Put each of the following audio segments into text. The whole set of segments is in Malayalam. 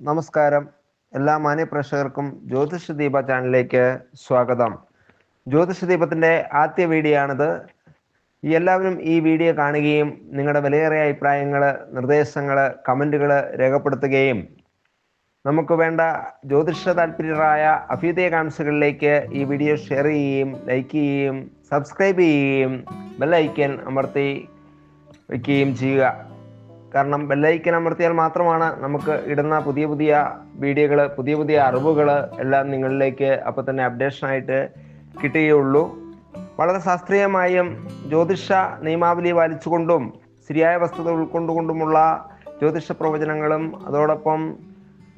നമസ്കാരം. എല്ലാ മാന്യപ്രേക്ഷകർക്കും ജ്യോതിഷ ദീപ ചാനലിലേക്ക് സ്വാഗതം. ജ്യോതിഷ ദീപത്തിൻ്റെ ആദ്യ വീഡിയോ ആണിത്. എല്ലാവരും ഈ വീഡിയോ കാണുകയും നിങ്ങളുടെ വിലയേറിയ അഭിപ്രായങ്ങൾ, നിർദ്ദേശങ്ങൾ, കമൻറ്റുകൾ രേഖപ്പെടുത്തുകയും നമുക്ക് വേണ്ട ജ്യോതിഷ താല്പര്യരായ അഭ്യുദയകാംക്ഷികളിലേക്ക് ഈ വീഡിയോ ഷെയർ ചെയ്യുകയും ലൈക്ക് ചെയ്യുകയും സബ്സ്ക്രൈബ് ചെയ്യുകയും ബെല്ലൈക്കൻ അമർത്തി വയ്ക്കുകയും ചെയ്യുക. കാരണം ബെല്ലൈക്കൻ അമർത്തിയാൽ മാത്രമാണ് നമുക്ക് ഇടുന്ന പുതിയ പുതിയ വീഡിയോകൾ, പുതിയ പുതിയ അറിവുകൾ എല്ലാം നിങ്ങളിലേക്ക് അപ്പോൾ തന്നെ അപ്ഡേഷനായിട്ട് കിട്ടുകയുള്ളൂ. വളരെ ശാസ്ത്രീയമായും ജ്യോതിഷ നിയമാവലി പാലിച്ചുകൊണ്ടും ശരിയായ വസ്തുത ഉൾക്കൊണ്ടുകൊണ്ടുമുള്ള ജ്യോതിഷ പ്രവചനങ്ങളും അതോടൊപ്പം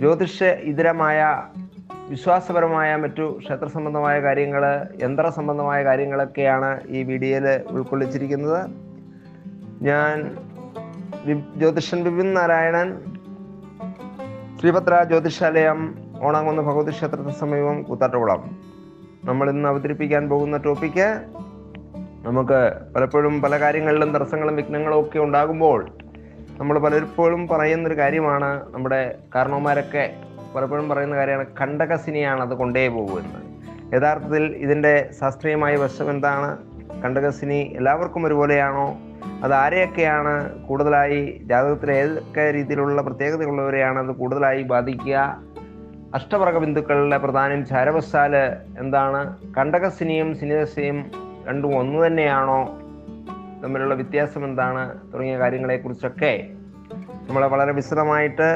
ജ്യോതിഷ ഇതരമായ വിശ്വാസപരമായ മറ്റു ക്ഷേത്ര സംബന്ധമായ കാര്യങ്ങൾ, യന്ത്ര സംബന്ധമായ കാര്യങ്ങളൊക്കെയാണ് ഈ വീഡിയോയിൽ ഉൾക്കൊള്ളിച്ചിരിക്കുന്നത്. ഞാൻ ജ്യോതിഷൻ വിപിൻ നാരായണൻ, ശ്രീഭദ്ര ജ്യോതിഷാലയം, ഓണാങ്കുന്ന് ഭഗവതി ക്ഷേത്രത്തിന് സമീപം, കൂത്താട്ടുകുളം. നമ്മൾ ഇന്ന് അവതരിപ്പിക്കാൻ പോകുന്ന ടോപ്പിക്ക്, നമുക്ക് പലപ്പോഴും പല കാര്യങ്ങളിലും തടസ്സങ്ങളും വിഘ്നങ്ങളും ഒക്കെ ഉണ്ടാകുമ്പോൾ നമ്മൾ പലപ്പോഴും പറയുന്നൊരു കാര്യമാണ്, നമ്മുടെ കാരണവന്മാരൊക്കെ പലപ്പോഴും പറയുന്ന കാര്യമാണ് കണ്ടകശനിയാണ് അത് കൊണ്ടേ പോകുന്നത്. യഥാർത്ഥത്തിൽ ഇതിൻ്റെ ശാസ്ത്രീയമായ വശം എന്താണ്? കണ്ടകശനി എല്ലാവർക്കും ഒരുപോലെയാണോ? അത് ആരെയൊക്കെയാണ് കൂടുതലായി, ജാതകത്തിൽ ഏതൊക്കെ രീതിയിലുള്ള പ്രത്യേകതയുള്ളവരെയാണ് അത് കൂടുതലായി ബാധിക്കുക? അഷ്ടവർഗ ബിന്ദുക്കളുടെ പ്രധാനം ചാരവശാൽ എന്താണ്? കണ്ടകശനിയും ശനിദശയും രണ്ടും ഒന്നു തന്നെയാണോ? തമ്മിലുള്ള വ്യത്യാസം എന്താണ്? തുടങ്ങിയ കാര്യങ്ങളെക്കുറിച്ചൊക്കെ നമ്മൾ വളരെ വിശദമായിട്ട്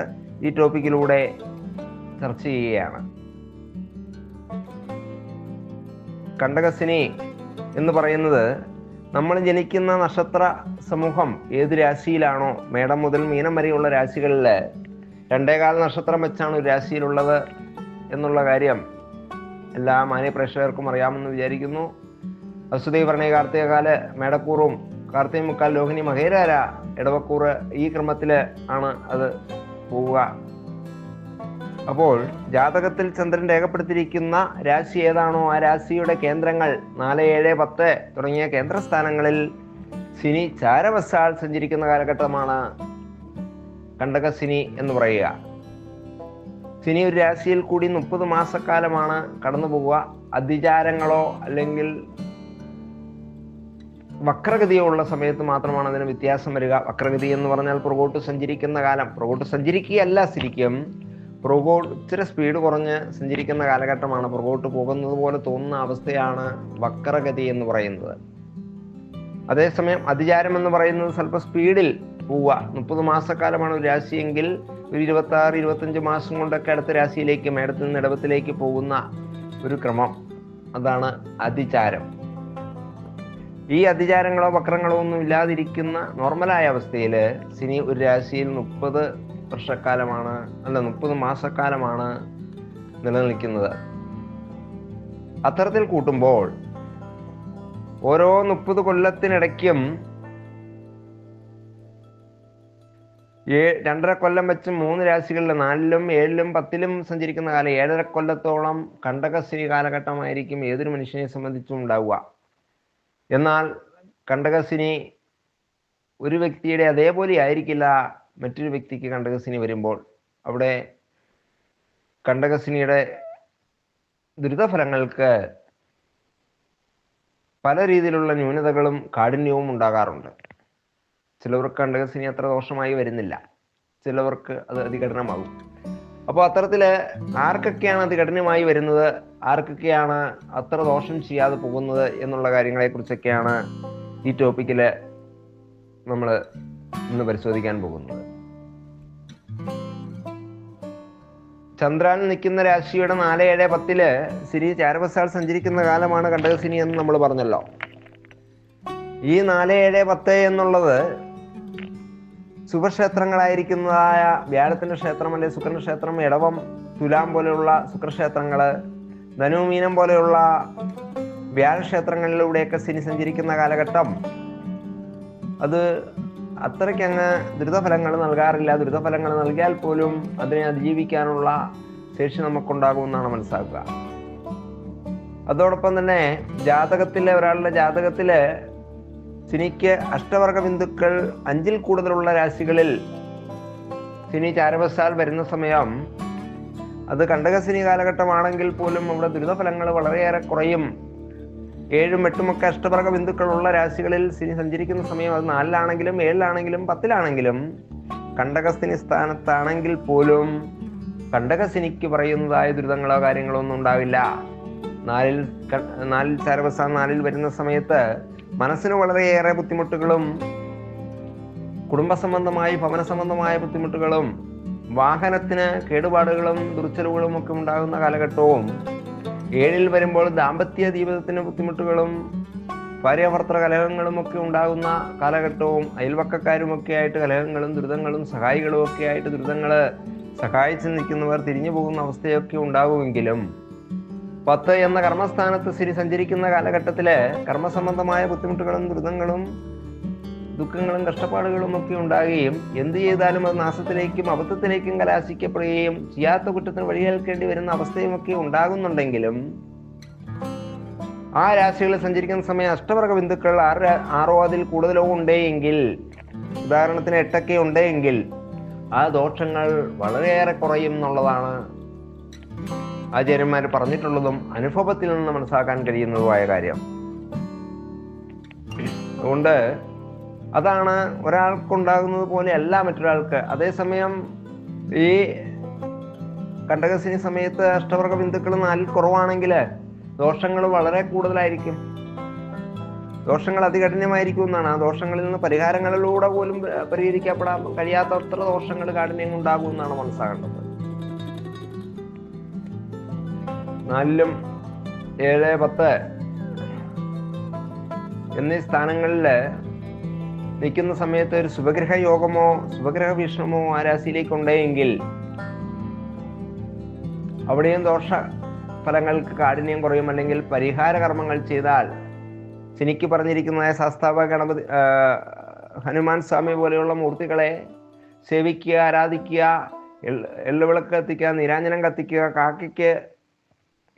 ഈ ടോപ്പിക്കിലൂടെ ചർച്ച ചെയ്യുകയാണ്. കണ്ടകശനി എന്ന് പറയുന്നത് നമ്മൾ ജനിക്കുന്ന നക്ഷത്ര സമൂഹം ഏത് രാശിയിലാണോ, മേടം മുതൽ മീനം വരെയുള്ള രാശികളിൽ 2.25 നക്ഷത്രം വെച്ചാണ് ഒരു രാശിയിലുള്ളത് എന്നുള്ള കാര്യം എല്ലാ മാന്യപ്രേക്ഷകർക്കും അറിയാമെന്ന് വിചാരിക്കുന്നു. അശ്വതി ഭരണി കാർത്തികകാല് മേടക്കൂറും, കാർത്തിക മുക്കാൽ രോഹിണി മകേരാര ഇടവക്കൂറ്, ഈ ക്രമത്തിൽ ആണ് അത് പോവുക. അപ്പോൾ ജാതകത്തിൽ ചന്ദ്രൻ രേഖപ്പെടുത്തിയിരിക്കുന്ന രാശി ഏതാണോ ആ രാശിയുടെ കേന്ദ്രങ്ങൾ 4, 7, 10 തുടങ്ങിയ കേന്ദ്രസ്ഥാനങ്ങളിൽ ശനി ചാരവശാൽ സഞ്ചരിക്കുന്ന കാലഘട്ടമാണ് കണ്ടകശനി എന്ന് പറയുക. ശനി ഒരു രാശിയിൽ കൂടി 30 മാസക്കാലമാണ് കടന്നു പോവുക. അതിചാരങ്ങളോ അല്ലെങ്കിൽ വക്രഗതിയോ ഉള്ള സമയത്ത് മാത്രമാണ് അതിന് വ്യത്യാസം വരിക. വക്രഗതി എന്ന് പറഞ്ഞാൽ പുറകോട്ട് സഞ്ചരിക്കുന്ന കാലം. പുറകോട്ട് സഞ്ചരിക്കുകയല്ല, ശരിക്കും പുറകോട്ട് ഇച്ചിരി സ്പീഡ് കുറഞ്ഞ് സഞ്ചരിക്കുന്ന കാലഘട്ടമാണ്. പുറകോട്ട് പോകുന്നത് പോലെ തോന്നുന്ന അവസ്ഥയാണ് വക്രഗതി എന്ന് പറയുന്നത്. അതേസമയം അതിചാരം എന്ന് പറയുന്നത് സ്വല്പം സ്പീഡിൽ പോവുക. 30 മാസക്കാലമാണ് ഒരു രാശിയെങ്കിൽ ഒരു 26, 25 മാസം കൊണ്ടൊക്കെ അടുത്ത രാശിയിലേക്ക്, മേടത്തിൽ നിന്ന് ഇടവത്തിലേക്ക് പോകുന്ന ഒരു ക്രമം, അതാണ് അതിചാരം. ഈ അതിചാരങ്ങളോ വക്രങ്ങളോ ഒന്നും ഇല്ലാതിരിക്കുന്ന നോർമലായ അവസ്ഥയിൽ ശനി ഒരു രാശിയിൽ 30 വർഷക്കാലമാണ്, അല്ല 30 മാസക്കാലമാണ് നിലനിൽക്കുന്നത്. അത്തരത്തിൽ കൂട്ടുമ്പോൾ ഓരോ 30 കൊല്ലത്തിനിടയ്ക്കും 2.5 കൊല്ലം വെച്ച് 3 രാശികളിൽ 4ലും 7ലും 10ലും സഞ്ചരിക്കുന്ന കാലം 7.5 കൊല്ലത്തോളം കണ്ടകശനി കാലഘട്ടമായിരിക്കും ഏതൊരു മനുഷ്യനെ സംബന്ധിച്ചും ഉണ്ടാവുക. എന്നാൽ കണ്ടകശനി ഒരു വ്യക്തിയുടെ അതേപോലെ ആയിരിക്കില്ല മറ്റൊരു വ്യക്തിക്ക് കണ്ടകശനി വരുമ്പോൾ. അവിടെ കണ്ടകശനിയുടെ ദുരിതഫലങ്ങൾക്ക് പല രീതിയിലുള്ള ന്യൂനതകളും കാഠിന്യവും ഉണ്ടാകാറുണ്ട്. ചിലവർക്ക് കണ്ടകശനി അത്ര ദോഷമായി വരുന്നില്ല, ചിലവർക്ക് അത് അതികഠിനമാകും. അപ്പോൾ അത്തരത്തിൽ ആർക്കൊക്കെയാണ് അതികഠിനമായി വരുന്നത്, ആർക്കൊക്കെയാണ് അത്ര ദോഷം ചെയ്യാതെ പോകുന്നത് എന്നുള്ള കാര്യങ്ങളെക്കുറിച്ചൊക്കെയാണ് ഈ ടോപ്പിക്കിൽ നമ്മൾ ഇന്ന് പരിശോധിക്കാൻ പോകുന്നത്. ചന്ദ്രൻ നിൽക്കുന്ന രാശിയുടെ 4, 7, 10 ശനി ചാരവശാൽ സഞ്ചരിക്കുന്ന കാലമാണ് കണ്ടകശനി എന്ന് നമ്മൾ പറഞ്ഞല്ലോ. ഈ 4, 7, 10 എന്നുള്ളത് ശുഭക്ഷേത്രങ്ങളായിരിക്കുന്നതായ വ്യാഴത്തിന്റെ ക്ഷേത്രം അല്ലെങ്കിൽ ശുക്രന്റെ ക്ഷേത്രം, ഇടവം, തുലാം പോലെയുള്ള ശുക്രക്ഷേത്രങ്ങള്, ധനുമീനം പോലെയുള്ള വ്യാഴക്ഷേത്രങ്ങളിലൂടെയൊക്കെ ശനി സഞ്ചരിക്കുന്ന കാലഘട്ടം അത് അത്രയ്ക്ക് അങ്ങ് ദുരിതഫലങ്ങൾ നൽകാറില്ല. ദുരിതഫലങ്ങൾ നൽകിയാൽ പോലും അതിനെ അതിജീവിക്കാനുള്ള ശേഷി നമുക്കുണ്ടാകുമെന്നാണ് മനസ്സിലാക്കുക. അതോടൊപ്പം തന്നെ ഒരാളുടെ ജാതകത്തില് ശനിക്ക് അഷ്ടവർഗ ബിന്ദുക്കൾ 5ൽ കൂടുതലുള്ള രാശികളിൽ ശനി ചാരവശാൽ വരുന്ന സമയം അത് കണ്ടകശനി കാലഘട്ടമാണെങ്കിൽ പോലും അവിടെ ദുരിതഫലങ്ങൾ വളരെയേറെ കുറയും. 7ഉം 8ഉം ഒക്കെ അഷ്ടവർഗ ബിന്ദുക്കളുള്ള രാശികളിൽ ശനി സഞ്ചരിക്കുന്ന സമയം അത് 4-ലാണെങ്കിലും 7-ലാണെങ്കിലും 10-ലാണെങ്കിലും കണ്ടകശനി സ്ഥാനത്താണെങ്കിൽ പോലും കണ്ടകശനിക്ക് പറയുന്നതായ ദുരിതങ്ങളോ കാര്യങ്ങളോ ഒന്നും ഉണ്ടാവില്ല. 4-ൽ ചാരവശാൽ 4-ൽ വരുന്ന സമയത്ത് മനസ്സിന് വളരെയേറെ ബുദ്ധിമുട്ടുകളും കുടുംബ സംബന്ധമായി ഭവന സംബന്ധമായ ബുദ്ധിമുട്ടുകളും വാഹനത്തിന് കേടുപാടുകളും ദുർച്ചെലവുകളും ഒക്കെ ഉണ്ടാകുന്ന കാലഘട്ടവും 7-ൽ വരുമ്പോൾ ദാമ്പത്യ ജീവിതത്തിന് ബുദ്ധിമുട്ടുകളും ഭാര്യാഭർത്തൃ കലഹങ്ങളും ഒക്കെ ഉണ്ടാകുന്ന കാലഘട്ടവും അയൽവക്കക്കാരുമൊക്കെ ആയിട്ട് കലഹങ്ങളും ദുരിതങ്ങളും സഹായികളും ഒക്കെ ആയിട്ട് ദുരിതങ്ങൾ സഹായിച്ച് നിൽക്കുന്നവർ തിരിഞ്ഞു പോകുന്ന അവസ്ഥയൊക്കെ ഉണ്ടാകുമെങ്കിലും 10 എന്ന കർമ്മസ്ഥാനത്ത് ശനി സഞ്ചരിക്കുന്ന കാലഘട്ടത്തില് കർമ്മസംബന്ധമായ ബുദ്ധിമുട്ടുകളും ദുരിതങ്ങളും ദുഃഖങ്ങളും കഷ്ടപ്പാടുകളും ഒക്കെ ഉണ്ടാകുകയും എന്ത് ചെയ്താലും അത് നാശത്തിലേക്കും അബദ്ധത്തിലേക്കും കലാശിക്കപ്പെടുകയും ചെയ്യാത്ത കുറ്റത്തിന് വഴിയേൽക്കേണ്ടി വരുന്ന അവസ്ഥയും ഒക്കെ ഉണ്ടാകുന്നുണ്ടെങ്കിലും ആ രാശികളിൽ സഞ്ചരിക്കുന്ന സമയം അഷ്ടവർഗ ബിന്ദുക്കൾ 6 അതിൽ കൂടുതലോ ഉണ്ടെങ്കിൽ, ഉദാഹരണത്തിന് 8 ഉണ്ടെങ്കിൽ ആ ദോഷങ്ങൾ വളരെയേറെ കുറയും എന്നുള്ളതാണ് ആചാര്യന്മാർ പറഞ്ഞിട്ടുള്ളതും അനുഭവത്തിൽ നിന്ന് മനസ്സിലാക്കാൻ കഴിയുന്നതുമായ കാര്യം. അതുകൊണ്ട് അതാണ് ഒരാൾക്കുണ്ടാകുന്നത് പോലെ അല്ല മറ്റൊരാൾക്ക്. അതേസമയം ഈ കണ്ടകശനി സമയത്ത് അഷ്ടവർഗ ബിന്ദുക്കൾ 4-ൽ കുറവാണെങ്കിൽ ദോഷങ്ങൾ വളരെ കൂടുതലായിരിക്കും. ദോഷങ്ങൾ അതികഠിനമായിരിക്കും എന്നാണ്. ആ ദോഷങ്ങളിൽ നിന്ന് പരിഹാരങ്ങളിലൂടെ പോലും പരിഹരിക്കപ്പെടാൻ കഴിയാത്തത്ര ദോഷങ്ങൾ കാഠിന്യം ഉണ്ടാകും എന്നാണ് മനസ്സിലാക്കേണ്ടത്. 4-ലും 7, 10 എന്നീ സ്ഥാനങ്ങളിൽ നിൽക്കുന്ന സമയത്ത് ഒരു ശുഭഗ്രഹ യോഗമോ ശുഭഗ്രഹ വീക്ഷണമോ ആ രാശിയിലേക്ക് ഉണ്ടെങ്കിൽ അവിടെയും ദോഷ ഫലങ്ങൾക്ക് കാഠിന്യം കുറയും. അല്ലെങ്കിൽ പരിഹാര കർമ്മങ്ങൾ ചെയ്താൽ ശനിക്ക് പറഞ്ഞിരിക്കുന്നതായ ശാസ്താവ ഗണപതി ഹനുമാൻ സ്വാമി പോലെയുള്ള മൂർത്തികളെ സേവിക്കുക, ആരാധിക്കുക, എള്ളുവിളക്ക് കത്തിക്കുക, നീരാഞ്ജനം കത്തിക്കുക, കാക്കയ്ക്ക്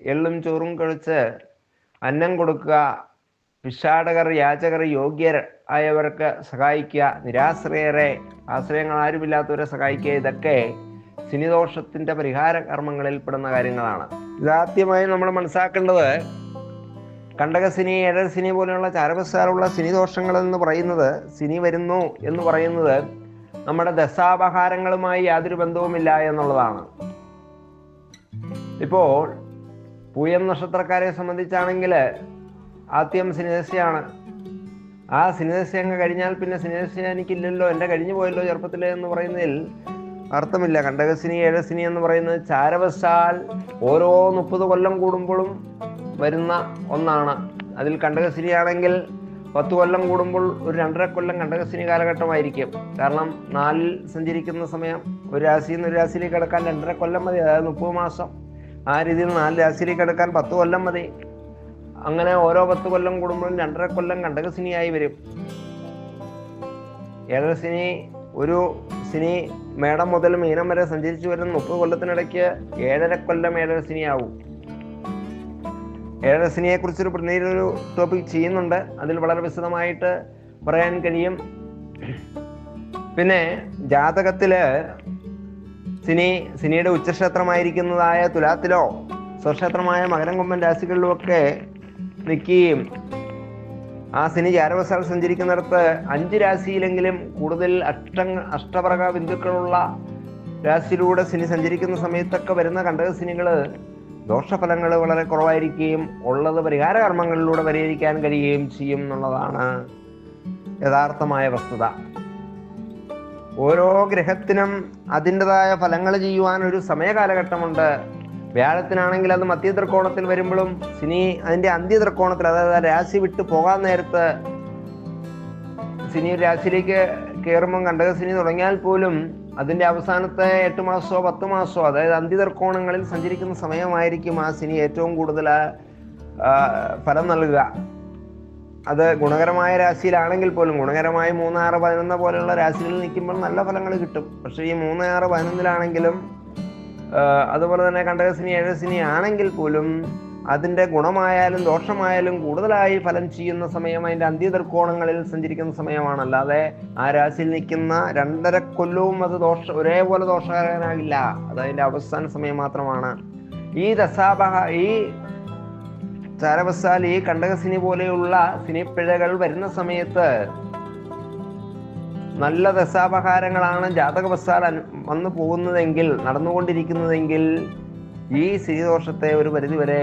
എള്ളും ചോറും കഴിച്ച് അന്നം കൊടുക്കുക, ഭിക്ഷാടകർ യാചകർ യോഗ്യർ ആയവർക്ക് സഹായിക്കുക, നിരാശ്രയരെ ആശ്രയങ്ങൾ ആരുമില്ലാത്തവരെ സഹായിക്കുക, ഇതൊക്കെ ശനിദോഷത്തിന്റെ പരിഹാര കർമ്മങ്ങളിൽ പെടുന്ന കാര്യങ്ങളാണ്. ഇതാദ്യമായി നമ്മൾ മനസ്സിലാക്കേണ്ടത് കണ്ടകശനി, ഏഴരശനി പോലെയുള്ള ചാരവശാലുള്ള ശനിദോഷങ്ങൾ എന്ന് പറയുന്നത്, ശനി വരുന്നു എന്ന് പറയുന്നത് നമ്മുടെ ദശാപഹാരങ്ങളുമായി യാതൊരു ബന്ധവുമില്ല എന്നുള്ളതാണ്. ഇപ്പോൾ പൂയം നക്ഷത്രക്കാരെ സംബന്ധിച്ചാണെങ്കിൽ ആദ്യം ശനിദശയാണ്. ആ ശനിദശ അങ്ങ് കഴിഞ്ഞാൽ പിന്നെ ശനിദശ എനിക്കില്ലല്ലോ, എൻ്റെ കഴിഞ്ഞു പോയല്ലോ ചെറുപ്പത്തിലെ എന്ന് പറയുന്നതിൽ അർത്ഥമില്ല. കണ്ടകശനി, ഏഴശനി എന്ന് പറയുന്നത് ചാരവശാൽ ഓരോ 30 കൊല്ലം കൂടുമ്പോഴും വരുന്ന ഒന്നാണ്. അതിൽ കണ്ടകശനി ആണെങ്കിൽ 10 കൊല്ലം കൂടുമ്പോൾ ഒരു 2.5 കൊല്ലം കണ്ടകശനി കാലഘട്ടമായിരിക്കും. കാരണം 4-ൽ സഞ്ചരിക്കുന്ന സമയം ഒരു രാശിയിൽ നിന്ന് ഒരു രാശിയിലേക്ക് കിടക്കാൻ 2.5 കൊല്ലം മതി. അതായത് 30 മാസം. ആ രീതിയിൽ 4 രാശിയിലേക്ക് കിടക്കാൻ 10 കൊല്ലം മതി. അങ്ങനെ ഓരോ 10 കൊല്ലം കൂടുമ്പോഴും 2.5 കൊല്ലം കണ്ടകശനിയായി വരും. ഏഴരശനി, ഒരു ശനി മേടം മുതൽ മീനം വരെ സഞ്ചരിച്ചു വരുന്ന 30 കൊല്ലത്തിനിടയ്ക്ക് 7.5 കൊല്ലം ഏഴരശനിയാവും. ഏഴരശനിയെ കുറിച്ചൊരു പിന്നീടൊരു ടോപ്പിക് ചെയ്യുന്നുണ്ട്. അതിൽ വളരെ വിശദമായിട്ട് പറയാൻ കഴിയും. പിന്നെ ജാതകത്തില് ശനിയുടെ ഉച്ചക്ഷേത്രമായിരിക്കുന്നതായ തുലാത്തിലോ സ്വക്ഷേത്രമായ മകരം, കുംഭം രാശികളിലുമൊക്കെ നിൽക്കുകയും ആ ശനി ചാരവശാൽ സഞ്ചരിക്കുന്നിടത്ത് 5 രാശിയിലെങ്കിലും കൂടുതൽ അഷ്ടവർഗ ബിന്ദുക്കളുള്ള രാശിയിലൂടെ ശനി സഞ്ചരിക്കുന്ന സമയത്തൊക്കെ വരുന്ന കണ്ടകശനികൾ ദോഷഫലങ്ങൾ വളരെ കുറവായിരിക്കുകയും ഉള്ളത് പരിഹാര കർമ്മങ്ങളിലൂടെ പരിഹരിക്കാൻ കഴിയുകയും ചെയ്യും എന്നുള്ളതാണ് യഥാർത്ഥമായ വസ്തുത. ഓരോ ഗ്രഹത്തിനും അതിൻ്റെതായ ഫലങ്ങൾ ചെയ്യുവാൻ ഒരു സമയകാലഘട്ടമുണ്ട്. വ്യാഴത്തിനാണെങ്കിൽ അത് മധ്യത്രികോണത്തിൽ വരുമ്പോഴും ശനി അതിൻ്റെ അന്ത്യത്രികോണത്തിൽ, അതായത് രാശി വിട്ട് പോകാൻ നേരത്ത് ശനി രാശിയിലേക്ക് കയറുമ്പം കണ്ടകശനി തുടങ്ങിയാൽ പോലും അതിൻ്റെ അവസാനത്തെ 8 മാസമോ 10 മാസമോ, അതായത് അന്ത്യത്രികോണങ്ങളിൽ സഞ്ചരിക്കുന്ന സമയമായിരിക്കും ആ ശനി ഏറ്റവും കൂടുതൽ ഫലം നൽകുക. അത് ഗുണകരമായ രാശിയിലാണെങ്കിൽ പോലും, ഗുണകരമായി 3, 6, 11 പോലെയുള്ള രാശികളിൽ നിൽക്കുമ്പോൾ നല്ല ഫലങ്ങൾ കിട്ടും. പക്ഷേ ഈ 3, 6, 11 അതുപോലെ തന്നെ കണ്ടകശനി, ഏഴരശനി ആണെങ്കിൽ പോലും അതിൻ്റെ ഗുണമായാലും ദോഷമായാലും കൂടുതലായി ഫലം ചെയ്യുന്ന സമയം അതിൻ്റെ അന്ത്യതൃക്കോണങ്ങളിൽ സഞ്ചരിക്കുന്ന സമയമാണ്. അല്ലാതെ ആ രാശിയിൽ നിൽക്കുന്ന 2.5 കൊല്ലവും അത് ഒരേപോലെ ദോഷകരനാകില്ല. അത് അതിൻ്റെ അവസാന സമയം മാത്രമാണ്. ഈ ചാരവശാൽ ഈ കണ്ടകശിനി പോലെയുള്ള ശനിപ്പിഴകൾ വരുന്ന സമയത്ത് നല്ല ദശാപഹാരങ്ങളാണ് ജാതകവശാൽ വന്നു പോകുന്നതെങ്കിൽ, നടന്നുകൊണ്ടിരിക്കുന്നതെങ്കിൽ ഈ ശനിദോഷത്തെ ഒരു പരിധിവരെ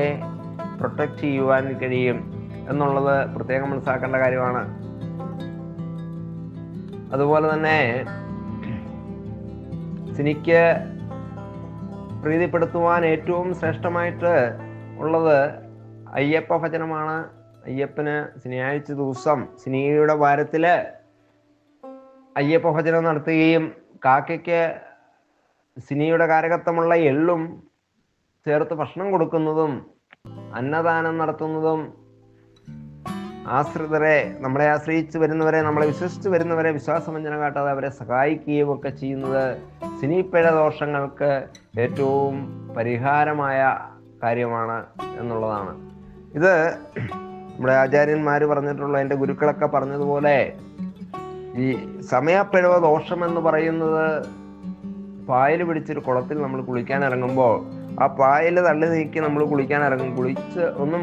പ്രൊട്ടക്റ്റ് ചെയ്യുവാൻ കഴിയും എന്നുള്ളത് പ്രത്യേകം മനസ്സിലാക്കേണ്ട കാര്യമാണ്. അതുപോലെ തന്നെ ശനിക്ക് പ്രീതിപ്പെടുത്തുവാൻ ഏറ്റവും ശ്രേഷ്ഠമായിട്ട് ഉള്ളത് അയ്യപ്പ ഭജനമാണ്. അയ്യപ്പന് ശനിയാഴ്ച ദിവസം ശനിയുടെ വാരത്തില് അയ്യപ്പ ഭജനം നടത്തുകയും കാക്കയ്ക്ക് ശനിയുടെ കാരകത്വമുള്ള എള്ളും ചേർത്ത് ഭക്ഷണം കൊടുക്കുന്നതും അന്നദാനം നടത്തുന്നതും ആശ്രിതരെ, നമ്മളെ ആശ്രയിച്ച് വരുന്നവരെ, നമ്മളെ വിശ്വസിച്ച് വരുന്നവരെ വിശ്വാസവഞ്ചന കാട്ടാതെ അവരെ സഹായിക്കുകയും ഒക്കെ ചെയ്യുന്നത് ശനിപ്പിഴ ദോഷങ്ങൾക്ക് ഏറ്റവും പരിഹാരമായ കാര്യമാണ് എന്നുള്ളതാണ്. ഇത് നമ്മുടെ ആചാര്യന്മാർ പറഞ്ഞിട്ടുള്ള, എൻ്റെ ഗുരുക്കളൊക്കെ പറഞ്ഞതുപോലെ ഈ സമയപ്പിഴവ ദോഷം എന്ന് പറയുന്നത് പായൽ പിടിച്ചൊരു കുളത്തിൽ നമ്മൾ കുളിക്കാൻ ഇറങ്ങുമ്പോൾ ആ പായൽ തള്ളി നീക്കി നമ്മൾ കുളിക്കാൻ ഇറങ്ങും. കുളിച്ച് ഒന്ന്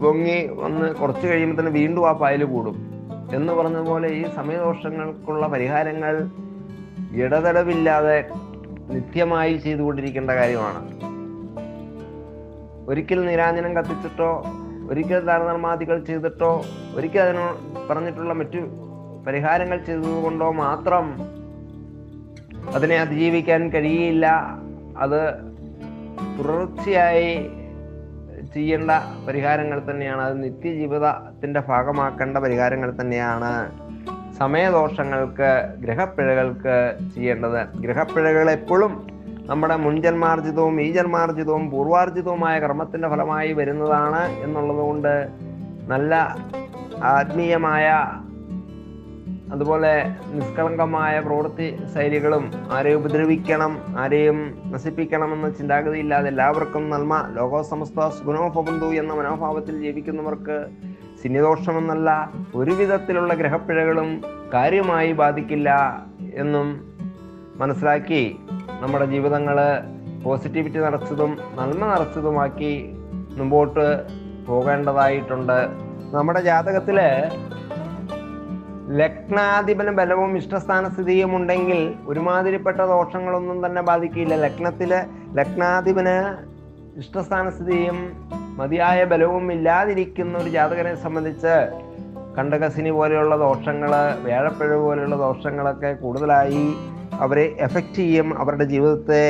പൊങ്ങി വന്ന് കുറച്ച് കഴിയുമ്പോൾ തന്നെ വീണ്ടും ആ പായൽ കൂടും എന്ന് പറഞ്ഞതുപോലെ ഈ സമയദോഷങ്ങൾക്കുള്ള പരിഹാരങ്ങൾ ഇടതടവില്ലാതെ നിത്യമായി ചെയ്തുകൊണ്ടിരിക്കേണ്ട കാര്യമാണ്. ഒരിക്കൽ നീരാഞ്ജനം കത്തിച്ചിട്ടോ ഒരിക്കൽ ദാനധർമാദികൾ ചെയ്തിട്ടോ ഒരിക്കൽ അതിന് പറഞ്ഞിട്ടുള്ള മറ്റു പരിഹാരങ്ങൾ ചെയ്തതുകൊണ്ടോ മാത്രം അതിനെ അതിജീവിക്കാൻ കഴിയില്ല. അത് തുടർച്ചയായി ചെയ്യേണ്ട പരിഹാരങ്ങൾ തന്നെയാണ്. അത് നിത്യജീവിതത്തിന്റെ ഭാഗമാക്കേണ്ട പരിഹാരങ്ങൾ തന്നെയാണ് സമയദോഷങ്ങൾക്ക്, ഗ്രഹപ്പിഴകൾക്ക് ചെയ്യേണ്ടത്. ഗ്രഹപ്പിഴകൾ എപ്പോഴും നമ്മുടെ മുൻജന്മാർജിതവും ഈ ജന്മാർജിതവും പൂർവാർജിതവുമായ കർമ്മത്തിന്റെ ഫലമായി വരുന്നതാണ് എന്നുള്ളത് കൊണ്ട് നല്ല ആത്മീയമായ അതുപോലെ നിഷ്കളങ്കമായ പ്രവൃത്തി ശൈലികളും, ആരെയും ഉപദ്രവിക്കണം, ആരെയും നശിപ്പിക്കണമെന്ന ചിന്താഗതിയില്ലാതെ എല്ലാവർക്കും നന്മ, ലോകോ സമസ്ത സുഗുണോ ഭവന്തു എന്ന മനോഭാവത്തിൽ ജീവിക്കുന്നവർക്ക് ശനിദോഷമെന്നല്ല ഒരു വിധത്തിലുള്ള ഗ്രഹപ്പിഴകളും കാര്യമായി ബാധിക്കില്ല എന്നും മനസ്സിലാക്കി നമ്മുടെ ജീവിതങ്ങൾ പോസിറ്റിവിറ്റി നിറച്ചതും നന്മ നിറച്ചതുമാക്കി മുമ്പോട്ട് പോകേണ്ടതായിട്ടുണ്ട്. നമ്മുടെ ജാതകത്തില് ലഗ്നാധിപന് ബലവും ഇഷ്ടസ്ഥാനസ്ഥിതിയും ഉണ്ടെങ്കിൽ ഒരുമാതിരിപ്പെട്ട ദോഷങ്ങളൊന്നും തന്നെ ബാധിക്കില്ല. ലഗ്നാധിപന് ഇഷ്ടസ്ഥാനസ്ഥിതിയും മതിയായ ബലവും ഇല്ലാതിരിക്കുന്ന ഒരു ജാതകനെ സംബന്ധിച്ച് കണ്ടകശിനി പോലെയുള്ള ദോഷങ്ങള്, വ്യാഴപ്പിഴവ് പോലെയുള്ള ദോഷങ്ങളൊക്കെ കൂടുതലായി അവരെ എഫക്റ്റ് ചെയ്യും, അവരുടെ ജീവിതത്തെ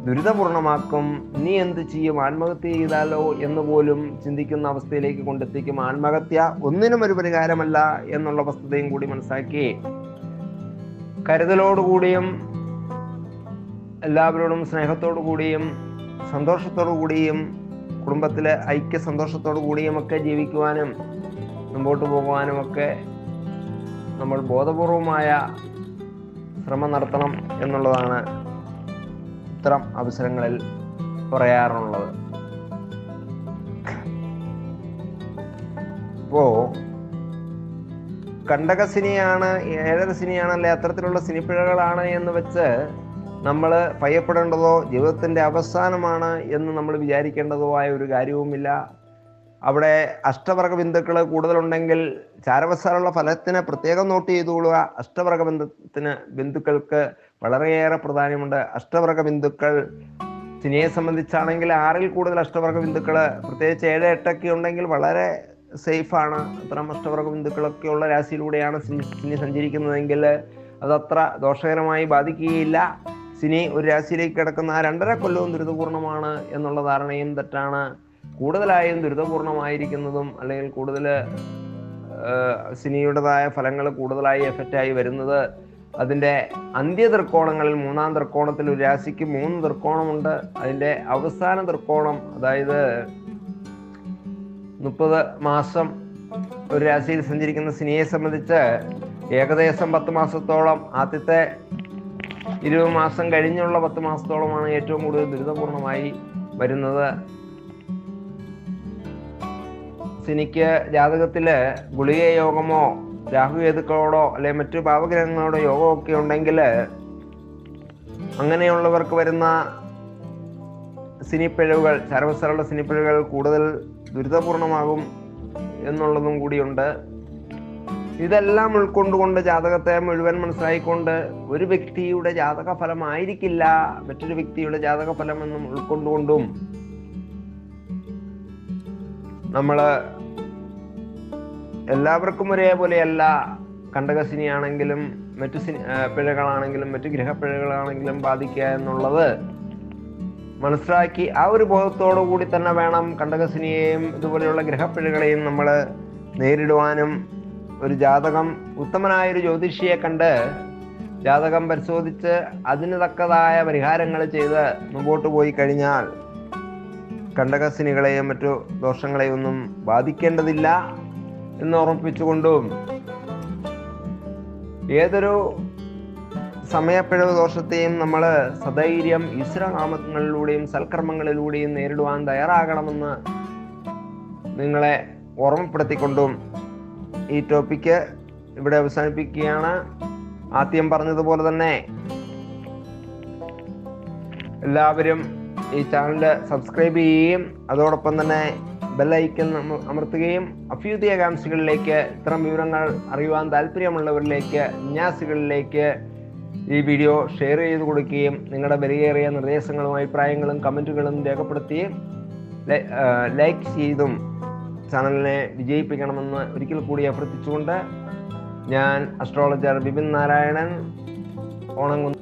ദുരിതപൂർണമാക്കും. നീ എന്ത് ചെയ്യും, ആത്മഹത്യ ചെയ്താലോ എന്ന് പോലും ചിന്തിക്കുന്ന അവസ്ഥയിലേക്ക് കൊണ്ടെത്തിക്കും. ആത്മഹത്യ ഒന്നിനും ഒരു പരിഹാരമല്ല എന്നുള്ള വസ്തുതയും കൂടി മനസ്സിലാക്കി കരുതലോടുകൂടിയും എല്ലാവരോടും സ്നേഹത്തോടു കൂടിയും സന്തോഷത്തോടു കൂടിയും കുടുംബത്തിലെ ഐക്യ സന്തോഷത്തോടു കൂടിയും ഒക്കെ ജീവിക്കുവാനും മുമ്പോട്ട് പോകുവാനും ഒക്കെ നമ്മൾ ബോധപൂർവമായ ശ്രമം നടത്തണം എന്നുള്ളതാണ് ഇത്തരം അവസരങ്ങളിൽ പറയാറുള്ളത്. ഇപ്പോ കണ്ടകശനിയാണ്, ഏഴരശനിയാണ്, അല്ലെ അത്തരത്തിലുള്ള ശനിപ്പിഴകളാണ് എന്ന് വെച്ച് നമ്മൾ ഭയപ്പെടേണ്ടതോ ജീവിതത്തിന്റെ അവസാനമാണ് എന്ന് നമ്മൾ വിചാരിക്കേണ്ടതോ ആയ ഒരു കാര്യവുമില്ല. അവിടെ അഷ്ടവർഗ ബിന്ദുക്കൾ കൂടുതലുണ്ടെങ്കിൽ ചാരവശാലുള്ള ഫലത്തിന് പ്രത്യേകം നോട്ട് ചെയ്തുകൊള്ളുക. അഷ്ടവർഗ ബിന്ദുക്കൾക്ക് വളരെയേറെ പ്രാധാന്യമുണ്ട്. അഷ്ടവർഗ ബിന്ദുക്കൾ ശനിയെ സംബന്ധിച്ചാണെങ്കിൽ 6ൽ കൂടുതൽ അഷ്ടവർഗ ബിന്ദുക്കൾ, പ്രത്യേകിച്ച് 7, 8 ഉണ്ടെങ്കിൽ വളരെ സേഫാണ്. അത്തരം അഷ്ടവർഗ ബിന്ദുക്കളൊക്കെ ഉള്ള രാശിയിലൂടെയാണ് ശനി സഞ്ചരിക്കുന്നതെങ്കിൽ അതത്ര ദോഷകരമായി ബാധിക്കുകയില്ല. ശനി ഒരു രാശിയിലേക്ക് കിടക്കുന്ന ആ 2.5 കൊല്ലവും ദുരിതപൂർണമാണ് എന്നുള്ള ധാരണയും തെറ്റാണ്. കൂടുതലായും ദുരിതപൂർണമായിരിക്കുന്നതും അല്ലെങ്കിൽ കൂടുതൽ ശനിയുടേതായ ഫലങ്ങൾ കൂടുതലായി എഫക്റ്റായി വരുന്നത് അതിൻ്റെ അന്ത്യതൃക്കോണങ്ങളിൽ, 3-ാം തൃക്കോണത്തിൽ ഒരു രാശിക്ക് 3 തൃക്കോണമുണ്ട്. അതിൻ്റെ അവസാന തൃക്കോണം, അതായത് 30 മാസം ഒരു രാശിയിൽ സഞ്ചരിക്കുന്ന ശനിയെ സംബന്ധിച്ച് ഏകദേശം 10 മാസത്തോളം, ആദ്യത്തെ 20 മാസം കഴിഞ്ഞുള്ള 10 മാസത്തോളമാണ് ഏറ്റവും കൂടുതൽ ദുരിതപൂർണമായി വരുന്നത്. ശനിക്ക് ജാതകത്തില് ഗുളിക യോഗമോ രാഹുകേതുക്കളോടോ അല്ലെ മറ്റു പാപഗ്രഹങ്ങളോടോ യോഗമൊക്കെ ഉണ്ടെങ്കിൽ അങ്ങനെയുള്ളവർക്ക് വരുന്ന സിനിപ്പിഴവുകൾ, ചരവസ്ഥകളുടെ സിനിപ്പിഴവുകൾ കൂടുതൽ ദുരിതപൂർണമാകും എന്നുള്ളതും കൂടിയുണ്ട്. ഇതെല്ലാം ഉൾക്കൊണ്ടുകൊണ്ട് ജാതകത്തെ മുഴുവൻ മനസ്സിലായിക്കൊണ്ട് ഒരു വ്യക്തിയുടെ ജാതക ഫലമായിരിക്കില്ല മറ്റൊരു വ്യക്തിയുടെ ജാതക ഫലം എന്നും ഉൾക്കൊണ്ടുകൊണ്ടും നമ്മള് എല്ലാവർക്കും ഒരേപോലെയല്ല കണ്ടകശനിയാണെങ്കിലും മറ്റു പിഴകളാണെങ്കിലും മറ്റു ഗ്രഹപ്പിഴകളാണെങ്കിലും ബാധിക്കുക എന്നുള്ളത് മനസ്സിലാക്കി ആ ഒരു ബോധത്തോടു കൂടി തന്നെ വേണം കണ്ടകശനിയെയും ഇതുപോലെയുള്ള ഗ്രഹപ്പിഴകളെയും നമ്മൾ നേരിടുവാനും. ഒരു ജാതകം, ഉത്തമനായൊരു ജ്യോതിഷിയെ കണ്ട് ജാതകം പരിശോധിച്ച് അതിന് തക്കതായ പരിഹാരങ്ങൾ ചെയ്ത് മുമ്പോട്ട് പോയി കഴിഞ്ഞാൽ കണ്ടകശനികളെയും മറ്റു ദോഷങ്ങളെയും ഒന്നും ബാധിക്കേണ്ടതില്ല എന്ന് ഓർമ്മിപ്പിച്ചുകൊണ്ടും ഏതൊരു സമയപ്പിഴവ് ദോഷത്തെയും നമ്മൾ സധൈര്യം ഈശ്വരനാമങ്ങളിലൂടെയും സൽക്കർമ്മങ്ങളിലൂടെയും നേരിടുവാൻ തയ്യാറാകണമെന്ന് നിങ്ങളെ ഓർമ്മപ്പെടുത്തിക്കൊണ്ടും ഈ ടോപ്പിക്ക് ഇവിടെ അവസാനിപ്പിക്കുകയാണ്. ആദ്യം പറഞ്ഞതുപോലെ തന്നെ എല്ലാവരും ഈ ചാനൽ സബ്സ്ക്രൈബ് ചെയ്യുകയും അതോടൊപ്പം തന്നെ ബെല്ലൈക്കൺ അമർത്തുകയും അഭ്യുദയകാംക്ഷികളിലേക്ക് ഇത്തരം വിവരങ്ങൾ അറിയുവാൻ താല്പര്യമുള്ളവരിലേക്ക് ജിജ്ഞാസികളിലേക്ക് ഈ വീഡിയോ ഷെയർ ചെയ്ത് കൊടുക്കുകയും നിങ്ങളുടെ വിലയേറിയ നിർദ്ദേശങ്ങളും അഭിപ്രായങ്ങളും കമൻറ്റുകളും രേഖപ്പെടുത്തുകയും ലൈക്ക് ചെയ്തും ചാനലിനെ വിജയിപ്പിക്കണമെന്ന് ഒരിക്കൽ കൂടി അഭ്യർത്ഥിച്ചുകൊണ്ട് ഞാൻ അസ്ട്രോളജർ ബിപിൻ നാരായണൻ ഓണംകുന്ന്